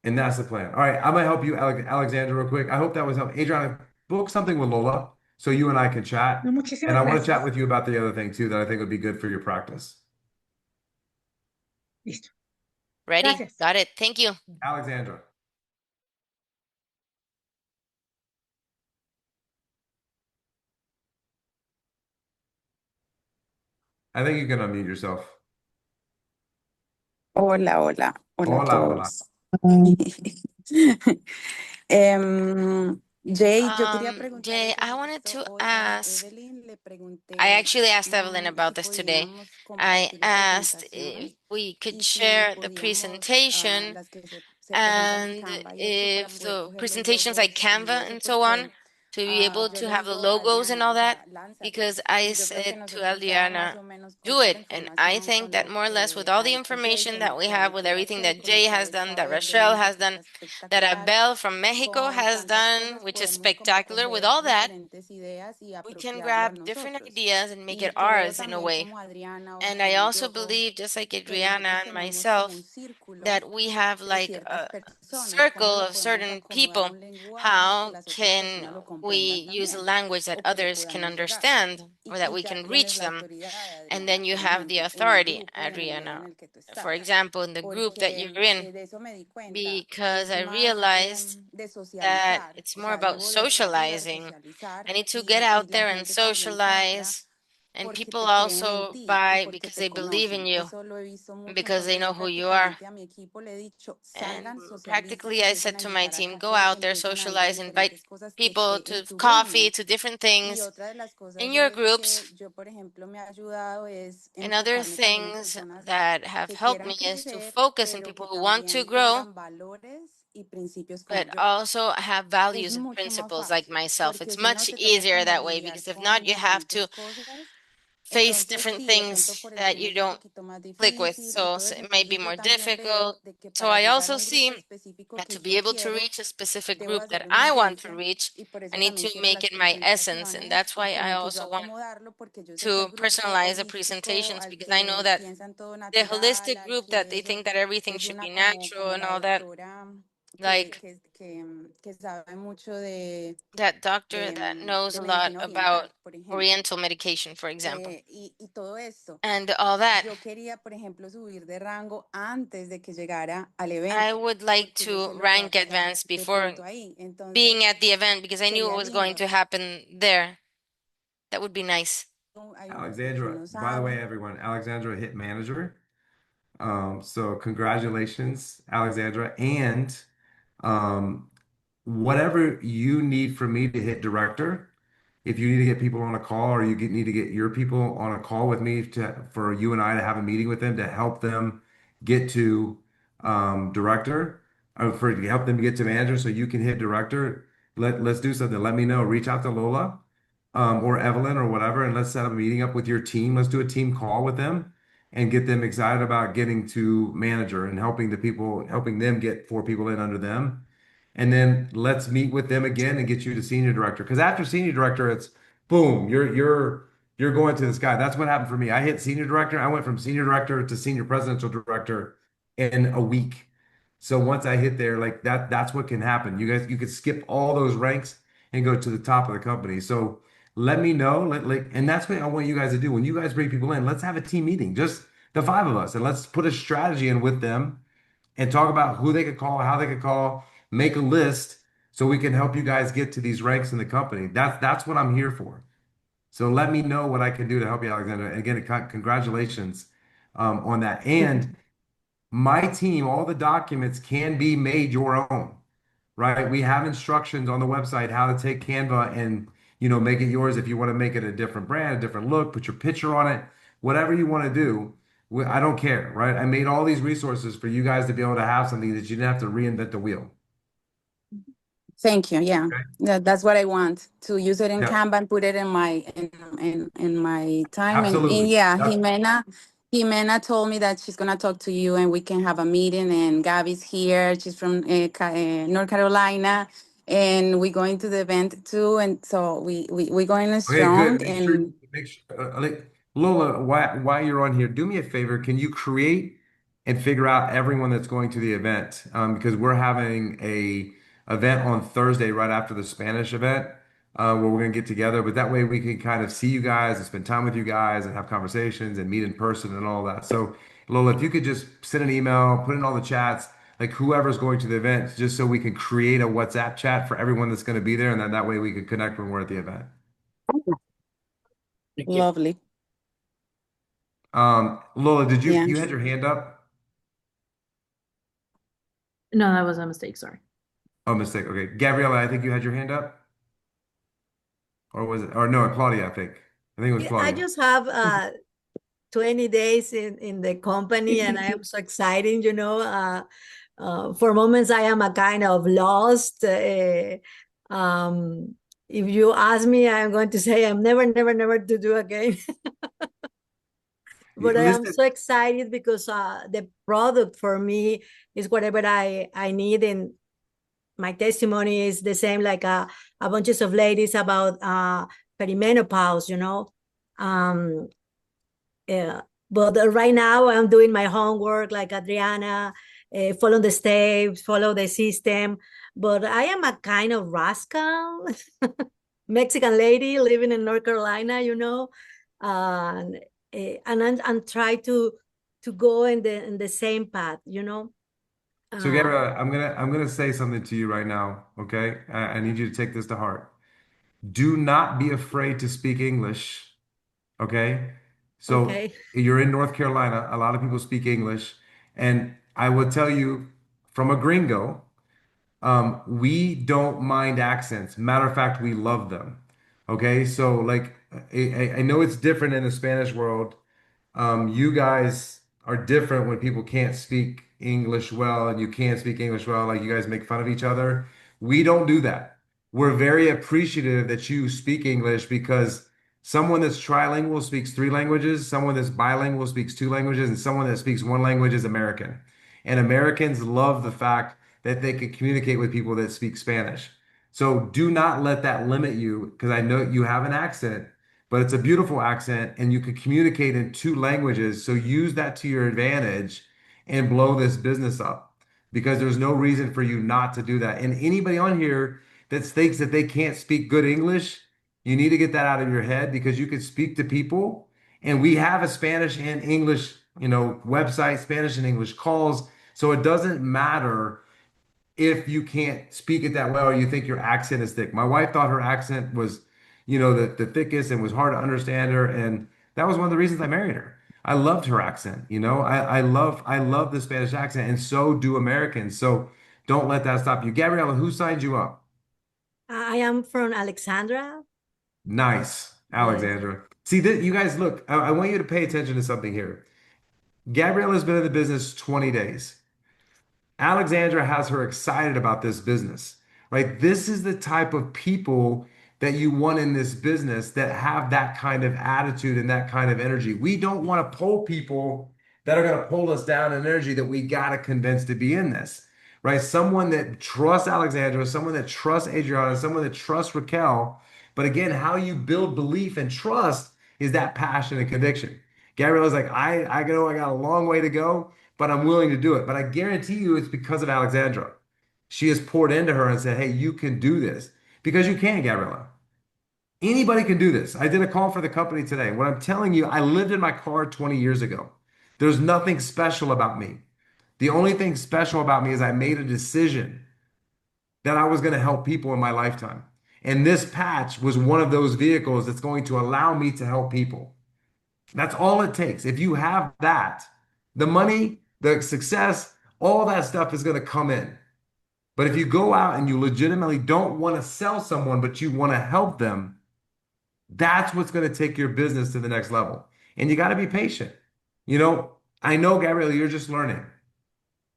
And that's the plan. All right, I'm gonna help you, Alexandra, real quick. I hope that was helpful. Adriana, book something with Lola so you and I can No, chat. And muchísimas I want to chat gracias. with you about the other thing too that I think would be good for your practice. Listo. ready, Gracias. got it. Thank you. Alexandra. I think you can unmute yourself. Hola, hola, hola a Hola, hola. todos. Jay, yo quería Jay, preguntarle I sobre wanted esto to hoy a ask, Evelyn. Le I pregunté actually asked Evelyn about si this today. podíamos I compartir la asked if presentación we could y si share the podíamos, presentation las que se presentan en and Canva y eso para if poder the coger los presentations like logos y Canva eso and so porque on, to be able yo to le have the digo a logos and Adriana, all o that, sea, lánzate. because I Y yo creo que said to nosotros ya más Adriana, o menos con do toda la it. And I información, think con that lo more or less with que all the hay que hacer, information con that lo we que have, hay with que ir a everything hacer, that con lo Jay que has debe done, that saber de Rachel manejo has done, that espectacular, Abel from Mexico con has tantas done, cosas which is podemos como spectacular, with coger all that, diferentes ideas y we can apropiarlo a grab different nosotros. ideas and make it Y creo ours in a también way. como Adriana o And I como also yo, believe, just like que nosotros Adriana and tenemos como un myself, círculo that we have de like ciertas a personas, cómo circle lo of podemos certain acomodar a people. un lenguaje que How las otras can personas lo we comprendan use a también language that o que le others can podamos llegar. understand or that Y we ya can tienes reach la them? autoridad, And Adriana, then you por have the ejemplo, en el authority, grupo y en el nivel en Adriana, el que tú for estás, example, in the group that you're porque in, de eso me di cuenta, because es I más realized de that socializar, it's o more sea, about debo de salir a socializing. socializar I need to get y out la there and gente también compra socialize. And porque people te creen en also ti y buy porque because te they believe in conocen. you Eso lo he visto and mucho, because they entonces know who you are. prácticamente a mi equipo le he dicho, And salgan, socialicen, practically, I empiecen said a to my invitar a team, go café, out there, empiecen a ir a socialize, invite diferentes cosas que people esté en to tu coffee, ritmo. to different Y things otra de las in cosas your es groups. que yo, por ejemplo, me ha ayudado es And other enfocarme también en things personas that have que helped quieran me is to crecer, focus on pero people que who want to también grow, tengan valores y principios como but yo. also have Es values and mucho más principles like fácil, myself. porque It's si no much te toca easier como that way lidiar because if con not, you have diferentes to cosas. face Entonces, different sí, de pronto things por el that tema you es un don't poquito más click with. difícil y So, todo so eso. it might be Entonces, yo more también difficult. veo de que So para I llegar a also un grupo see específico that que to be yo able to quiero, reach a specific debo group that hacer una I want to esencia reach, y por I eso need también to quiero make las it my essence. And presentaciones that's y why I como que yo also want acomodarlo porque yo sé que to el grupo personalize the holístico presentations al because I know que that piensan todo the natural, holistic al group that they que think that everything es should una be natural como and la all that, doctora like que sabe mucho that doctor de, that knows de a lot medicina about oriental, por ejemplo. oriental medication, for example, Y todo esto. and all that. Yo quería, por ejemplo, subir de rango antes de que llegara al I evento, would like porque yo to sé lo que va a rank pasar advanced de before pronto ahí. being Entonces, at the event because I knew it sería was going lindo. to happen there. That would be nice. Hay unas que Alexandra, no by the way, saben. everyone, Alexandra hit manager. So congratulations, Alexandra. And um, whatever you need from me to hit director, if you need to get people on a call or need to get your people on a call with me for you and I to have a meeting with them to help them get to director or for to help them get to manager so you can hit director, let's do something. Let me know. Reach out to Lola or Evelyn or whatever, and let's set a meeting up with your team. Let's do a team call with them and get them excited about getting to manager and helping them get four people in under them. And then let's meet with them again and get you to senior director. Because after senior director, it's boom, you're going to the sky. That's what happened for me. I hit senior director. I went from senior director to senior presidential director in a week. So once I hit there, like that's what can happen. You could skip all those ranks and go to the top of the company. So let me know. And that's what I want you guys to do. When you guys bring people in, let's have a team meeting, just the five of us, and let's put a strategy in with them and talk about who they could call, how they could call, make a list so we can help you guys get to these ranks in the company. That's what I'm here for. So let me know what I can do to help you, Alexander. And again, congratulations on that. And my team, all the documents can be made your own, right? We have instructions on the website how to take Canva and make it yours if you want to make it a different brand, a different look, put your picture on it, whatever you want to do. I don't care, right? I made all these resources for you guys to be able to have something that you didn't have to reinvent the wheel. Thank you. Yeah, Okay. that's what I want, to use it in Yep. Canva and put it in my time. And Absolutely. yeah, Yep. Jimena told me that she's gonna talk to you and we can have a meeting. And Gabby's here. She's from North Carolina, and we're going to the event too. And so we're going Okay, good. strong. And Make sure, Lola, while you're on here, do me a favor. Can you create and figure out everyone that's going to the event? Because we're having a event on Thursday right after the Spanish event, where we're gonna get together. But that way we can kind of see you guys and spend time with you guys and have conversations and meet in person and all that. So, Lola, if you could just send an email, put in all the chats, like whoever's going to the event, just so we can create a WhatsApp chat for everyone that's going to be there, and then that way we can connect when we're at the event. Thank you. lovely. Lola, Yeah. you had your hand up? No, that was a mistake. Sorry. Oh, mistake. Okay. Gabriella, I think you had your hand up. Or was it? Or no, Claudia, I think. I think it was Yeah, I Claudia. just have 20 days in the company and I am so excited, for moments I am a kind of lost. Um, if you ask me, I'm going to say I'm never, never, never to do again. But I am Listen, so excited because the product for me is whatever I need. And my testimony is the same, like a bunches of ladies about perimenopause, Um, yeah. But right now I'm doing my homework like Adriana, follow the steps, follow the system. But I am a kind of rascal Mexican lady living in North Carolina, and I'm trying to go in the same path, so Uh, Gabriella, I'm gonna say something to you right now, okay? I need you to take this to heart. Do not be afraid to speak English, okay? So okay. you're in North Carolina, a lot of people speak English, and I will tell you from a gringo, we don't mind accents. Matter of fact, we love them. Okay, so like I know it's different in the Spanish world. You guys are different when people can't speak English well and you can't speak English well, like you guys make fun of each other. We don't do that. We're very appreciative that you speak English because someone that's trilingual speaks three languages, someone that's bilingual speaks two languages, and someone that speaks one language is American. And Americans love the fact that they can communicate with people that speak Spanish. So do not let that limit you because I know you have an accent, but it's a beautiful accent and you can communicate in two languages. So use that to your advantage and blow this business up because there's no reason for you not to do that. And anybody on here that thinks that they can't speak good English, you need to get that out of your head because you can speak to people. And we have a Spanish and English, website, Spanish and English calls. So it doesn't matter if you can't speak it that well or you think your accent is thick. My wife thought her accent was, the thickest and was hard to understand her. And that was one of the reasons I married her. I loved her accent. I love the Spanish accent, and so do Americans. So don't let that stop you. Gabriella, who signed you up? I am from Alexandra. Nice, Yes. Alexandra. See that you guys look, I want you to pay attention to something here. Gabriella's been in the business 20 days. Alexandra has her excited about this business, right? This is the type of people that you want in this business that have that kind of attitude and that kind of energy. We don't want to pull people that are going to pull us down in energy that we got to convince to be in this, right? Someone that trusts Alexandra, someone that trusts Adriana, someone that trusts Raquel. But again, how you build belief and trust is that passion and conviction. Gabriella's like, I know I got a long way to go, but I'm willing to do it. But I guarantee you it's because of Alexandra. She has poured into her and said, hey, you can do this because you can, Gabriella. Anybody can do this. I did a call for the company today. What I'm telling you, I lived in my car 20 years ago. There's nothing special about me. The only thing special about me is I made a decision that I was going to help people in my lifetime. And this patch was one of those vehicles that's going to allow me to help people. That's all it takes. If you have that, the money, the success, all that stuff is going to come in. But if you go out and you legitimately don't want to sell someone, but you want to help them, that's what's going to take your business to the next level. And you got to be patient. I know, Gabrielle, you're just learning,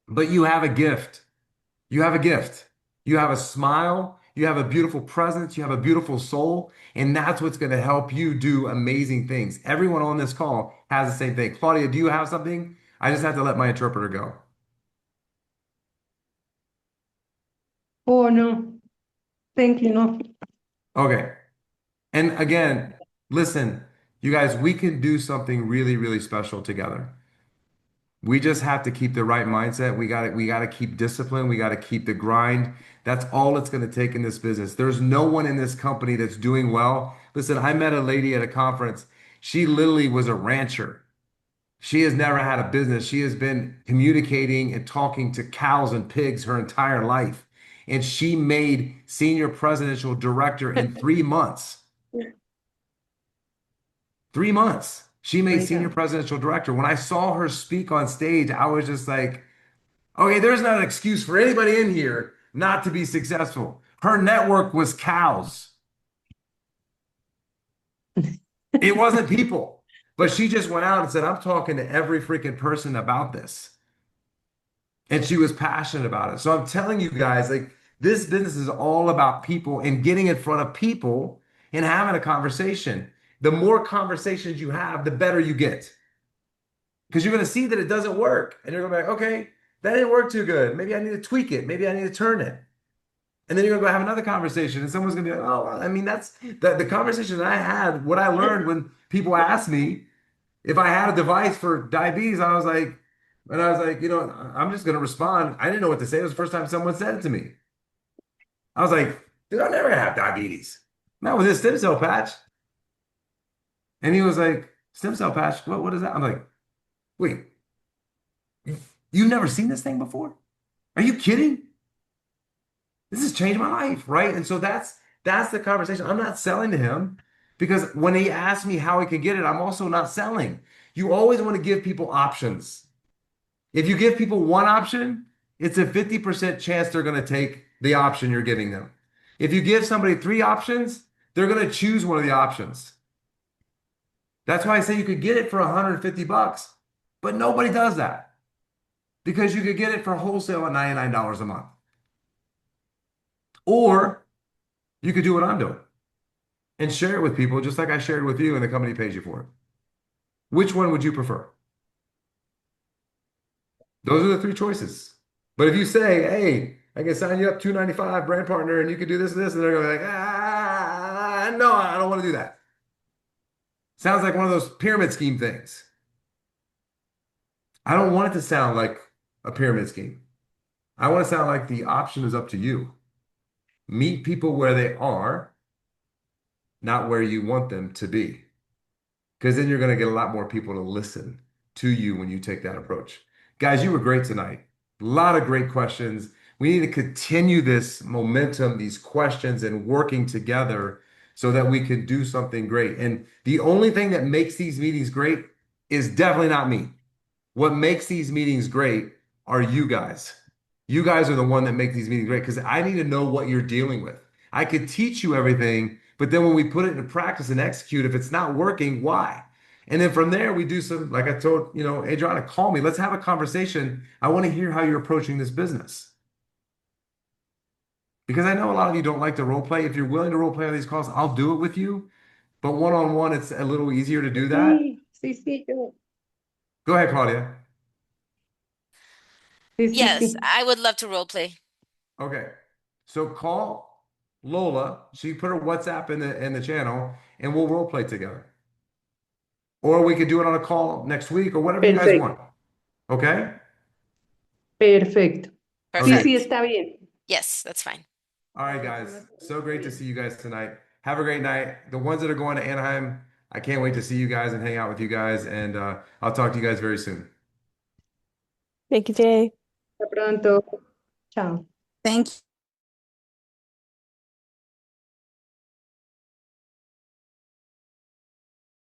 but you have a gift. You have a gift. You have a smile. You have a beautiful presence. You have a beautiful soul. And that's what's going to help you do amazing things. Everyone on this call has the same thing. Claudia, do you have something? I just have to let my interpreter go. Oh, no. Thank you. No. Okay. And again, listen, you guys, we can do something really, really special together. We just have to keep the right mindset. We got to keep discipline. We got to keep the grind. That's all it's going to take in this business. There's no one in this company that's doing well. Listen, I met a lady at a conference. She literally was a rancher. She has never had a business. She has been communicating and talking to cows and pigs her entire life. And she made senior presidential director in 3 months. 3 months. She made My senior God. presidential director. When I saw her speak on stage, I was just like, okay, there's not an excuse for anybody in here not to be successful. Her network was cows. It wasn't people. But she just went out and said, I'm talking to every freaking person about this. And she was passionate about it. So I'm telling you guys, like, this business is all about people and getting in front of people and having a conversation. The more conversations you have, the better you get. Because you're going to see that it doesn't work. And you're going to be like, okay, that didn't work too good. Maybe I need to tweak it. Maybe I need to turn it. And then you're going to go have another conversation. And someone's going to be like, oh, I mean, that's the conversation that I had, what I learned when people asked me if I had a device for diabetes, I'm just going to respond. I didn't know what to say. It was the first time someone said it to me. I was like, dude, I'm never going to have diabetes. Not with this stem cell patch. And he was like, stem cell patch? What is that? I'm like, wait, you've never seen this thing before? Are you kidding? This has changed my life, right? And so that's the conversation. I'm not selling to him because when he asked me how he could get it, I'm also not selling. You always want to give people options. If you give people one option, it's a 50% chance they're going to take the option you're giving them. If you give somebody three options, they're going to choose one of the options. That's why I say you could get it for 150 bucks, but nobody does that because you could get it for wholesale at $99 a month. Or you could do what I'm doing and share it with people just like I shared with you and the company pays you for it. Which one would you prefer? Those are the three choices. But if you say, hey, I can sign you up $295 brand partner and you can do this and this, and they're going to be like, no, I don't want to do that. Sounds like one of those pyramid scheme things. I don't want it to sound like a pyramid scheme. I want to sound like the option is up to you. Meet people where they are, not where you want them to be. Because then you're going to get a lot more people to listen to you when you take that approach. Guys, you were great tonight. A lot of great questions. We need to continue this momentum, these questions, and working together so that we can do something great. And the only thing that makes these meetings great is definitely not me. What makes these meetings great are you guys. You guys are the one that make these meetings great because I need to know what you're dealing with. I could teach you everything, but then when we put it into practice and execute, if it's not working, why? And then from there, we do some, like I told, Adriana, call me. Let's have a conversation. I want to hear how you're approaching this business. Because I know a lot of you don't like to role play. If you're willing to role play on these calls, I'll do it with you. But one-on-one, it's a little easier to do that. Sí, yo. Go ahead, Claudia. Yes, Sí. I would love to role play. Okay. So call Lola. She put her WhatsApp in the channel and we'll role play together. Or we could do it on a call next week or whatever you guys want. Perfecto, Okay? perfecto. Okay. Sí, Perfect. está bien. Yes, that's fine. All right, guys. So great to see you guys tonight. Have a great night. The ones that are going to Anaheim, I can't wait to see you guys and hang out with you guys. And I'll talk to you guys very soon. Thank you, Jay. Hasta pronto. Chao. Thank